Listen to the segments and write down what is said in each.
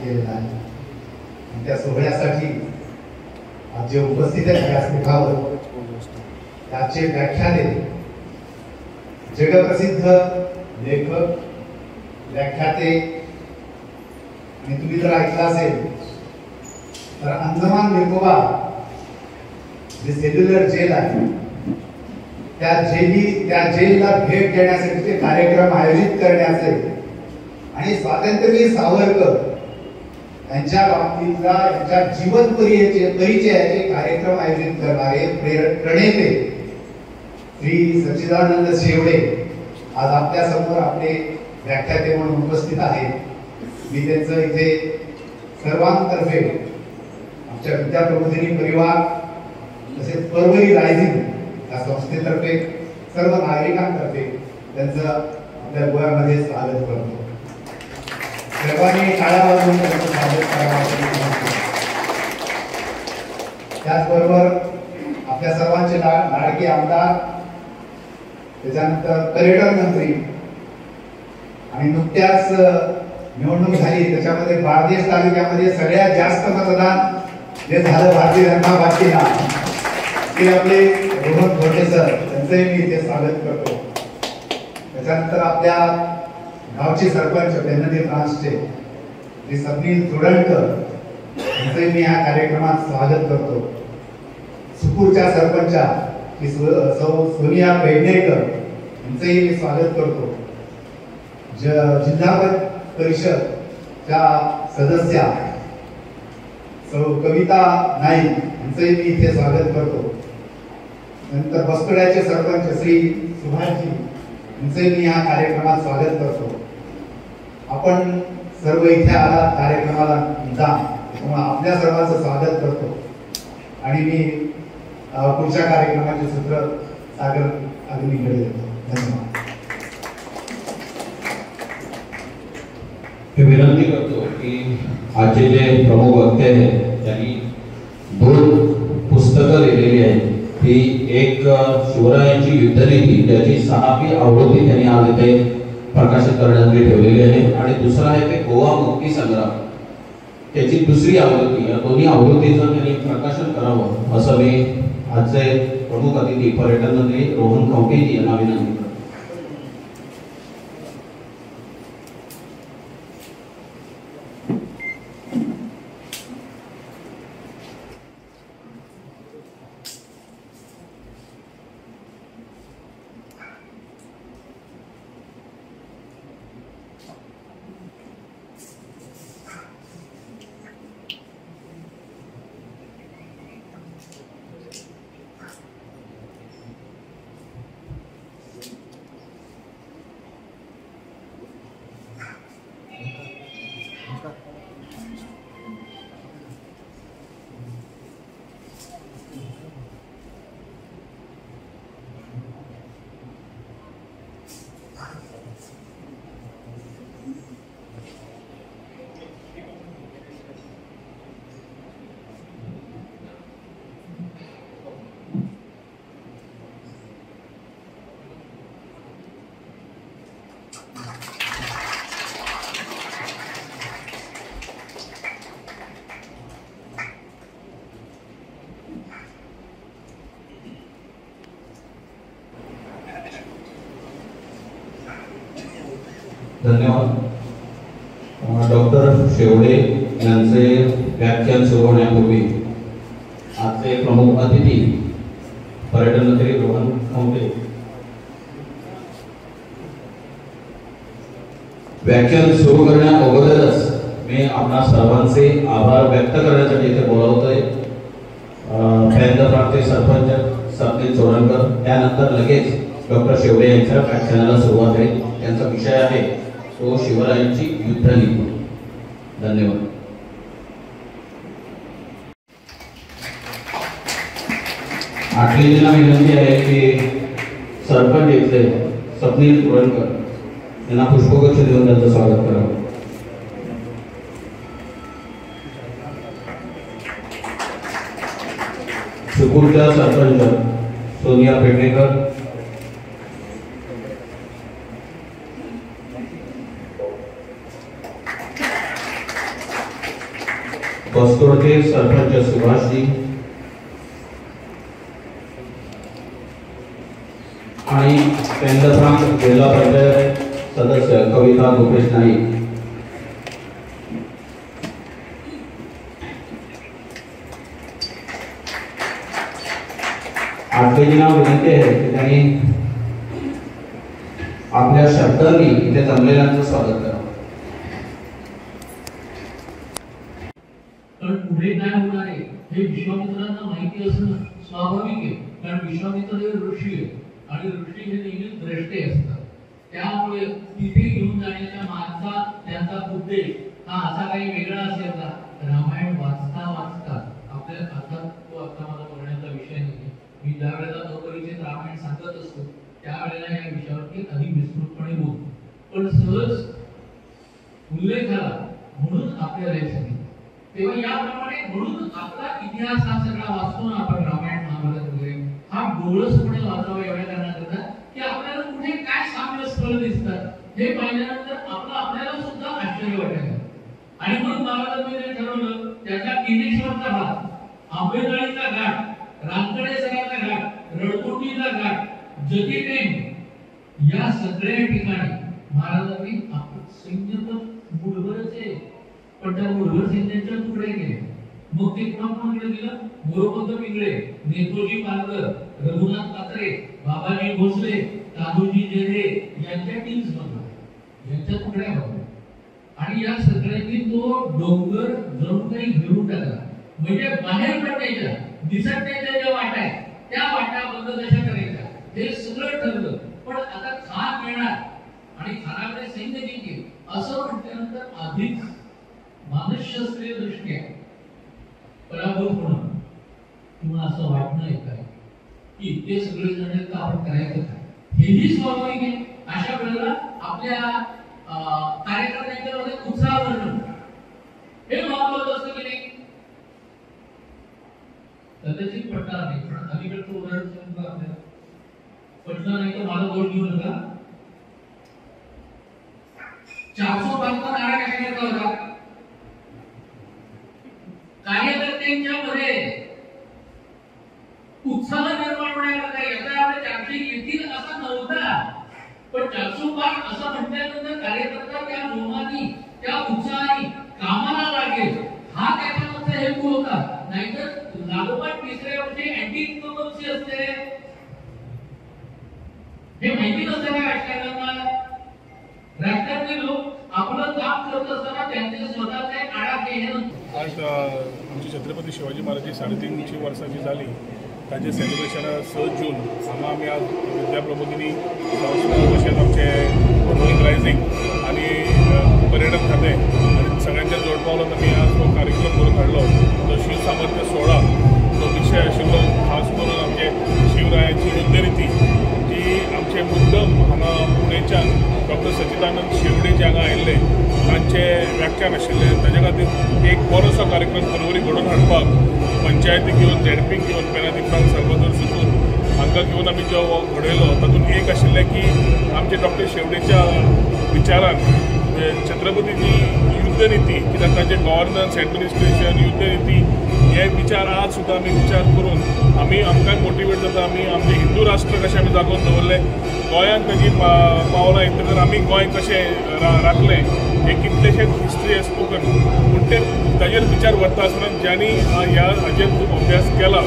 केलेला आहे. आणि त्या सोहळ्यासाठी आज जे उपस्थित आहेत व्यासपीठावर त्याचे व्याख्याते जगप्रसिद्ध लेखक व्याख्याते, आणि तुम्ही जर ऐकलं असेल तर अंदमान निकोबार जे सेल्युलर जेल आहे त्या जेलला भेट देण्यासाठीचे कार्यक्रम आयोजित करण्याचे आणि स्वातंत्र्यवीर सावरकर यांच्या बाबतीतला यांच्या जीवन परिचयाचे कार्यक्रम आयोजित करणारे प्रणेते श्री सच्चिदानंद शेवडे आज आपल्या समोर आपले व्याख्याते म्हणून उपस्थित आहेत. मी त्यांचं इथे सर्वांतर्फे आमच्या विद्याप्रबोधिनी परिवार तसेच परवरी रायझिंग या संस्थेतर्फे सर्व नागरिकांतर्फे त्यांचं आपल्या गोव्यामध्ये स्वागत करतो. सर्वांनी टाळ्या वाजवून त्यांचं स्वागत करावं. त्याचबरोबर आपल्या सर्वांचे लाडके आमदार, त्याच्यानंतर पर्यटन मंत्री, आणि नुकत्याच निवडणूक झाली त्याच्यामध्ये बार्देश तालुक्यामध्ये सगळ्यात जास्त मतदान जे झालं भारतीय जनता पार्टीला ते आपले रोहन घोटे सर, त्यांचंही मी इथे स्वागत करतो. त्याच्यानंतर आपल्या गावचे सरपंच बेनदी ब्रांचचे श्री स्वप्नील जोडणकर यांचंही मी या कार्यक्रमात स्वागत करतो. सुकूरच्या सरपंचा श्री सोनिया पेडणेकर यांचंही मी स्वागत करतो. जिल्हा परिषदच्या सदस्या कविता नाईक यांचंही मी इथे स्वागत करतो. नंतर बसकड्याचे सरपंच श्री सुभाषजी यांचंही मी या कार्यक्रमात स्वागत करतो. आपण सर्व इथे आला कार्यक्रमाला त्यामुळे आपल्या सर्वांचं स्वागत करतो. आणि मी पुढच्या कार्यक्रमाचे सूत्र सागर अग्नीकडे देतो. धन्यवाद. मी विनंती करतो की आजचे जे प्रमुख वक्ते आहेत त्यांनी 2 पुस्तकं लिहिलेली आहेत. ती एक शिवरायांची युद्धनीती ज्याची 6वी आवृत्ती त्यांनी आज इथे प्रकाशित करण्यासाठी ठेवलेली आहे, आणि दुसरं आहे ते गोवा मुक्ती संग्राम त्याची 2री आवृत्ती. या दोन्ही आवृत्तीचं त्यांनी प्रकाशन करावं असं मी आजचे प्रमुख अतिथी पर्यटन मंत्री रोहन खंवटेजी यांना विनंती करतो. धन्यवाद. डॉक्टर शेवडे यांचे व्याख्यान सुरू होण्यापूर्वी आजचे प्रमुख अतिथी पर्यटन मंत्री रोहन खंवटे व्याख्यान सुरू करण्या अगोदरच मी आपणा सर्वांचे आभार व्यक्त करण्यासाठी इथे बोलावतोय. पहिल्यांदा सरपंच स्वप्नील जोडणकर, त्यानंतर लगेच डॉक्टर शेवडे यांच्या व्याख्यानाला सुरुवात आहे. त्यांचा विषय आहे तो शिवरायांची युद्धनीती. धन्यवाद. आठवीला विनंती आहे की सरपंच इथले स्वप्नील जोडणकर यांना पुष्पगुच्छ देऊन त्यांचं स्वागत करावं. सुकूरच्या सरपंच सोनिया पेडणेकर, बस्तोडचे सरपंच सुभाषजी आणि पेंडसांग जिल्हा पंचायत सदस्य कविता गोपेश नाईक। आठवणीला विनंती आहे की त्यांनी आपल्या शब्दांनी इथे जमलेल्यांचं स्वागत करावं। पण पुढे काय होणार आहे हे विश्वामित्रांना माहिती असणं स्वाभाविक आहे, कारण विश्वामित्र हे ऋषी आहे आणि ऋषी हे नेहमी द्रष्टे असतात। त्यामुळे तिथे घेऊन जाण्याच्या मागचा त्यांचा उद्देश हा असा काही वेगळा असेल का? रामायण वाचता वाचता आपल्या आता तो आता मला बोलण्याचा विषय नाही, मी ज्या वेळेला अपरिचित रामायण सांगत असतो त्यावेळेला या विषयावरती अधिक विस्तृतपणे बोलतो, पण सहज उल्लेख झाला म्हणून आपल्याला हे सांगितलं। तेव्हा याप्रमाणे म्हणून आपला इतिहास हा सगळा वाचतो ना आपण, रामायण महाभारत वगैरे हा डोळसपणे वाचावा एवढ्या कारणाकरता की आपल्याला कुठे काय साम्य स्थळ दिसतात हे पाहिल्यानंतर आपल्याला सुद्धा आश्चर्य वाटायचं। आणि म्हणून महाराजांनी ठरवलं त्याच्या किनेश्वरचा भाग, आंबेनळीचा घाट, रांजणेसराचा घाट, रडकोटीचा घाट, जतीटेन या सगळ्या ठिकाणी महाराजांनी आपलं सैन्य तर मुठभरच आहे पण त्या मुठभर सैन्याच्या तुकडे केले। मग ते कोणाकडे दिलं? मोरोपंत पिंगळे, नेतोजी पालकर, रघुनाथ कात्रे, बाबाजी भोसले, दादोजी जेरे यांच्या टीम्स बनवल्या, यांच्या तुकड्या बनवल्या आणि या सगळ्यांनी तो डोंगर जणू काही घेऊन टाकला। म्हणजे बाहेर पडण्याच्या दिसण्याच्या ज्या वाटा आहेत त्या वाटा बंद कशा करायच्या हे सगळं ठरलं। पण आता खान मिळणार आणि खानाकडे सैन्य जिंकेल असं म्हटल्यानंतर अधिक मानसशास्त्रीय दृष्ट्या पराभूत होणं किंवा असं वाटणं आहे काय की ते सगळे जण तर आपण करायचं काय हेही स्वाभाविक आहे। अशा वेळेला आपल्या कार्यकर्त्यांच्या मध्ये उत्साह वाढणं हे महत्वाचं असतं की नाही? कदाचित पटणार नाही पण अलीकडचं उदाहरण सांगतो आपल्याला, पटलं नाही तर मला गोड घेऊ नका। 405 चा नारा कशाकरता होता? कार्यकर्त्यांच्या मध्ये उत्साह निर्माण होण्याकरता। याचा अर्थ 400 येतील असा नव्हता, पण 405 असं म्हटल्यानंतर कार्यकर्ता त्या जोमाने त्या उत्साहाने कामाला लागेल हा त्याचा मागचा हेतू होता। नाहीतर लागोपाठ तिसऱ्या वर्षी अँटी इन्कम्बन्सी असते हे माहिती नसतं का राजकारण्यांना? राजकारणी लोक आपलं काम करत असताना त्यांचे स्वतःचे आडाखे हे नसतं। आज आमची छत्रपती शिवाजी महाराजांची 350 वर्षाची झाली ताचे सेलिब्रेशन 6 जून हांगा आमी आज विद्याप्रबोधिनी तशेंच आमचे रोलिंग रायझिंग आणि पर्यटन खातें आणि सगळ्यांच्या जोडपावलांत आमी आज तो कार्यक्रम करून हाडलो। तो शिव सामर्थ्य सोहळा तो विशय आशिल्लो खास करून आमचे शिवरायाची युद्धरिती जी आमचे मुद्दम हांगा पुणेच्यान डॉक्टर सच्चिदानंद शेवडे जे हांगा आयिल्ले तांचे व्याख्यान आशिल्ले ताजे खातीर एक बरोसो कार्यक्रम परवरी घडोवन हाडपाक पंचायती घेवन झेडपीक घेवन पेरादीपांक सर्वदर सुकून हांकां घेवन आमी जो घडयलो तातूंत एक आशिल्लें की आमचे डॉक्टर शेवडेच्या विचारान छत्रपतीची युद्धनिती कित्याक तांचे गव्हर्नन्स एडमिनिस्ट्रेशन युद्धनिती हे विचार आज सुद्दां आमी विचार करून आमी आमकां मोटिवेट जाता। आमी आमचे हिंदू राष्ट्र कशें आमी जागोवन दवरले, गोंयांत ताजी पावलां येतकर आमी गोंय कशें राखलें हे कितलेशेच हिस्ट्री स्पोकन, पूण ते ताजेर विचार व्हरता आसतना ज्यांनी हाजेर खूब अभ्यास केला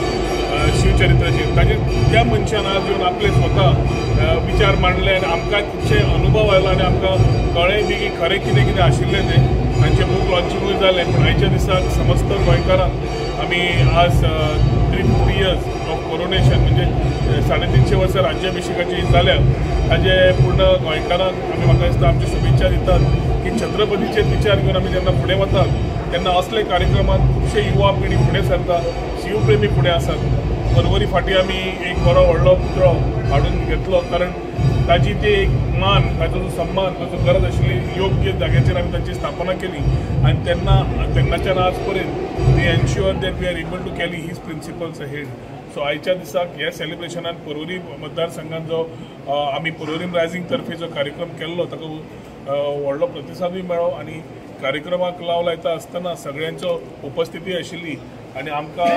शिवचरित्राचेर ताजेर त्या मनशान आज येवन आपले स्वता विचार मांडले आनी आमकां खुबशे अनुभव आयलो आनी आमकां कळ्ळें बी की खरें कितें कितें आशिल्लें तें। तांचें बूक लॉन्चिंगूय जालें पण आयच्या दिसाक समस्त गोंयकारांक आमी आज 350 इयर्स ऑफ कोरोनेशन म्हणजे 350 वर्सां राज्याभिशेकाची जाल्या ताजे पूर्ण गोंयकारांक आमी म्हाका दिसता आमची शुभेच्छा दितात की छत्रपतीचे विचार घेवन आमी जेन्ना फुडें वतात तेन्ना असले कार्यक्रमांत खुबशे युवा पिढी फुडें सरता, शिवप्रेमी फुडें आसात। परवरी फाटीं आमी एक बरो व्हडलो पुतळो हाडून घेतलो कारण ताजी ती एक मान ताजो जो सन्मान ताजो गरज आशिल्ली योग्य जाग्याचेर आमी ताची स्थापना केली आनी तेन्नाच्यान आज पर्यंत we ensure that we are able to carry his principles ahead. So आयच्या दिसाक ह्या सेलिब्रेशनान परवरी मतदारसंघात जो आमी परवरी रायझिंग तर्फे जो कार्यक्रम केल्लो ताका व्हडलो प्रतिसादूय मेळ्ळो आनी कार्यक्रमाक लाव लायता आसतना सगळ्यांचो उपस्थिती आशिल्ली आनी आमकां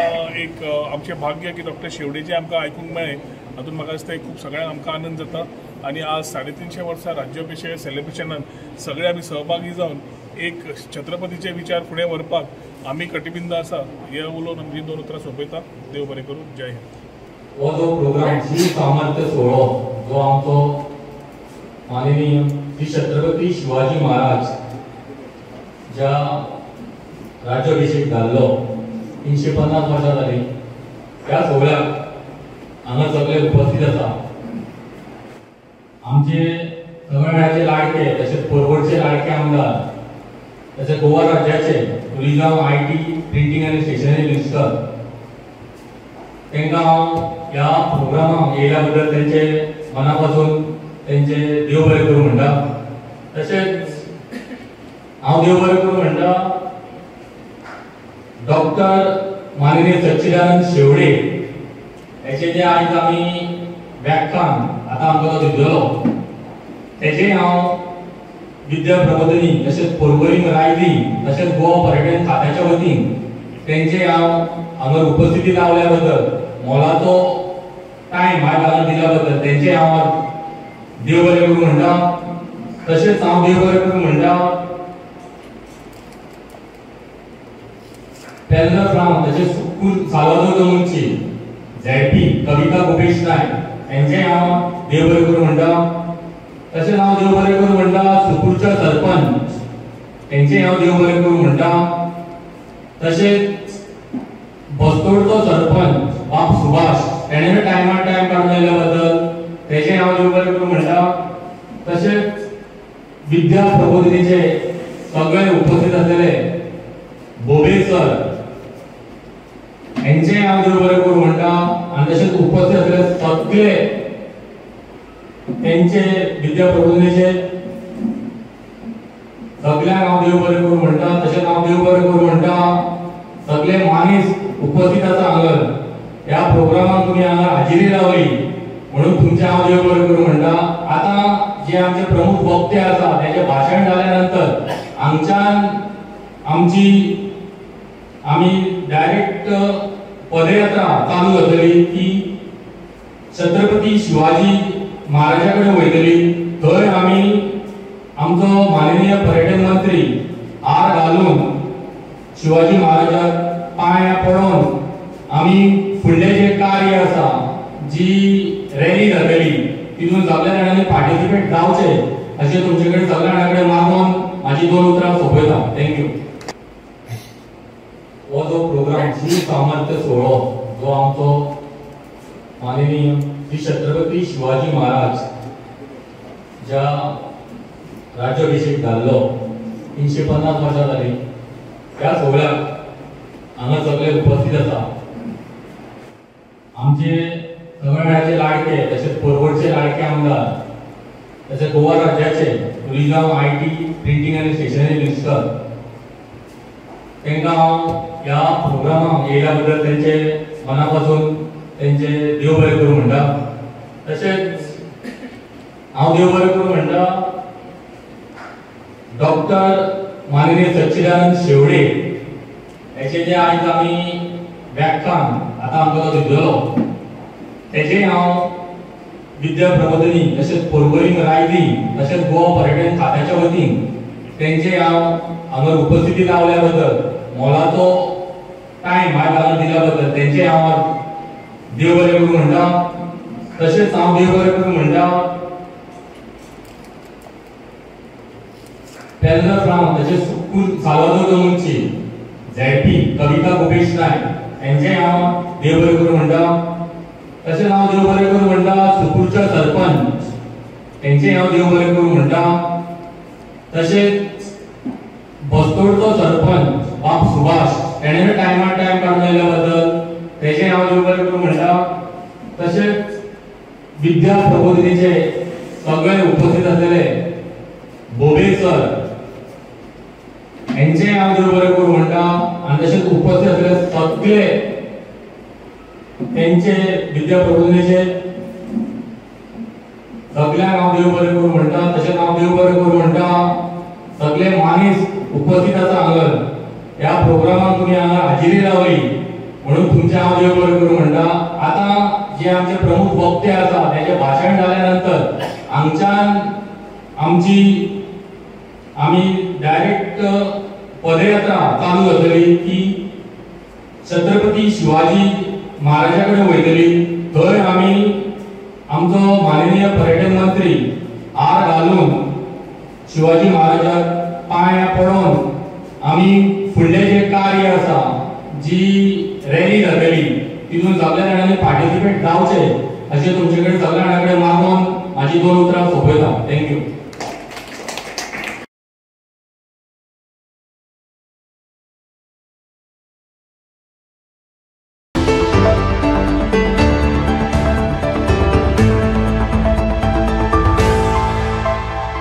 एक आमचें भाग्य की डॉक्टर शेवडेचे आमकां आयकूंक मेळ्ळें हातूंत म्हाका दिसता खूब सगळ्यांक आमकां आनंद जाता आनी आज 350 वर्सां राज्याभिशेक सेलिब्रेशनान सगळे आमी सहभागी जावन एक छत्रपतीचे विचार फुडें व्हरपाक आमी कटिबद्ध आसा हे उलोवन आमची 2 उतरां सोंपयता. देव बरें करूं. जय हिंद. हो जो प्रोग्राम श्री सामर्थ्य सोहळो जो आमचो माननीय श्री छत्रपती शिवाजी महाराज ज्या राज्याभिशेक जाल्लो 350 वर्सां जाली त्या सोहळ्याक हांगा सगळे उपस्थित आसा. आमचे सगळ्यांचे लाडके तसेच परवडचे लाडके आमदार तसेच गोवा राज्याचे टुरिझम IT प्रिंटिंग आनी स्टेशनरी मिनिस्टर तांकां हांव ह्या प्रोग्रामाक येयल्या बद्दल तेंचे मनापासून तेंचे देव बरें करूं म्हणटा. तशेंच हांव देव बरें करूं म्हणटा डॉक्टर माननीय सच्चिदानंद शेवडे हेचे जे आयज आमी व्याख्यान आतां आमकां तो दितलो तेजे हांव विद्या प्रबोधिनी तशेंच पर्वरी रायजिंग तशेंच गोवा पर्यटन खात्याच्या वतीन तेंचे हांव हांगा उपस्थिती लावल्या बद्दल मोलाचो टायम हांवें दिल्या बद्दल तेंचे हांव देव बरें करूं म्हणटा. तशेंच हांव देव बरें करूं म्हणटा पेल्लर फ्राम तशेंच सुकूर सालवादोर दोंगरची ZP कविता गोपेश नायक हेंचे हांव देव बरें करूं म्हणटा. तशेंच हांव देव बरें करूं म्हणटा सुकूरच्या सरपंच तेंचे हांव देव बरें करूं म्हणटा. तशेंच बस्तोडचो सरपंच बाप सुभाष तेणें टायमार टायम काडून आयल्या बद्दल तेजे हांव देव बरें करूं म्हणटा. तशेंच विद्या प्रबोधिनीचे सगळे उपस्थित आसलेले बोबे सर हेंचे हांव देव बरें करूं म्हणटा. आनी तशेंच उपस्थित आसलेले सगळे तेंचे विद्या प्रबोधिनीचे सगळ्यांक हांव देव बरें करूं म्हणटा. तशेंच हांव देव बरें करूं म्हणटा सगळे मानीस उपस्थित आसा हांगा ह्या प्रोग्रामाक तुमी हांगा हाजिरी लावली म्हणून तुमचे हांव देव बरें करूं म्हणटा. आतां जे आमचे प्रमुख वक्ते आसा तेजे भाशण जाल्या नंतर हांगच्यान आमी डायरेक्ट पदयात्रा चालू जातली की छत्रपती शिवाजी महाराजा कडेन वयतली. थंय आमी आमचो माननीय पर्यटन मंत्री हार घालून शिवाजी महाराजाक पांय पडोवन आमी फुडलें जें कार्य आसा जी रॅली जातली तितून सगळ्या जाणांनी पार्टिसिपेट जावचें अशें तुमचे कडेन सगळ्या जाणां कडेन मागून म्हाजी 2 उतरां सोंपयता. थँक्यू. हो जो प्रोग्राम श्री सामर्थ्य सोहळो जो आमचो माननीय श्री छत्रपती शिवाजी महाराज ज्या राज्याभिशेक जाल्लो 350 वर्सां जाली त्या सोहळ्याक हांगा सगळे उपस्थित आसा. आमचे सगळ्यांचे लाडके तशेंच परवडचे लाडके आमदार तशेंच गोवा राज्याचे टुरिझम IT प्रिंटिंग आनी स्टेशनरी मिनिस्टर तांकां हांव ह्या प्रोग्रामाक येयल्या बद्दल तेंचे मनापासून तेंचे देव बरें करूं म्हणटा. तशेंच हांव देव बरें करूं म्हणटा डॉक्टर माननीय सच्चिदानंद शेवडे हेचे जे आयज आमी व्याख्यान आतां आमकां तो दितलो तेजे हांव विद्या प्रबोधिनी तशेंच पर्वरी रायजिंग तशेंच गोवा पर्यटन खात्याच्या वतीन तेंचे हांव हांगा उपस्थिती लावल्या बद्दल मोलाचो टायम हांवें दिल्या बद्दल तेंचे हांव देव बरें करूं म्हणटा. तशेंच हांव देव बरें करूं म्हणटा पेल्लर फ्राम तशेंच सुकूर सालवादोर दोंगरची ZP कविता गोपेश नायक हेंचे हांव देव बरें करूं म्हणटा. तशेंच हांव देव बरें करूं म्हणटा सुकूरच्या सरपंच तेंचे हांव देव बरें करूं म्हणटा. तशेंच बस्तोडचो सरपंच बाप सुभाष तेणें टायमार टायम काडून आयल्या बद्दल तेजे हांव देव बरें करूं म्हणटा. तशेंच विद्या प्रबोधिनीचे सगळे उपस्थित आसलेले बोबे सर हेंचे हांव देव बरें करूं म्हणटा. आनी तशेंच उपस्थित आसलेले सगळे तेंचे विद्या प्रबोधिनीचे सगळ्यांक हांव देव बरें करूं म्हणटा, तशेंच हांव देव बरें करूं म्हणटा सगळे मानीस उपस्थित आसा हांगर ह्या प्रोग्रामाक तुमी हांगा हाजिरी लावली म्हणून तुमचे हांव देव बरें करूं म्हणटा। आतां जे आमचे प्रमुख वक्ते आसा तेजे भाशण जाल्या नंतर हांगच्यान आमी डायरेक्ट पदयात्रा चालू जातली की छत्रपती शिवाजी महाराजा कडेन वयतली। थंय आमी आमचो माननीय पर्यटन मंत्री हार घालून शिवाजी महाराजाक पांया पडोवन आमी फुडलें जे कार्य आसा जी रॅली जातली तितून सगळ्या जाणांनी पार्टिसिपेट जावचें अशें तुमचे कडेन सगळ्या जाणां कडेन मागून म्हाजी 2 उतरां सोंपयता। थँक्यू।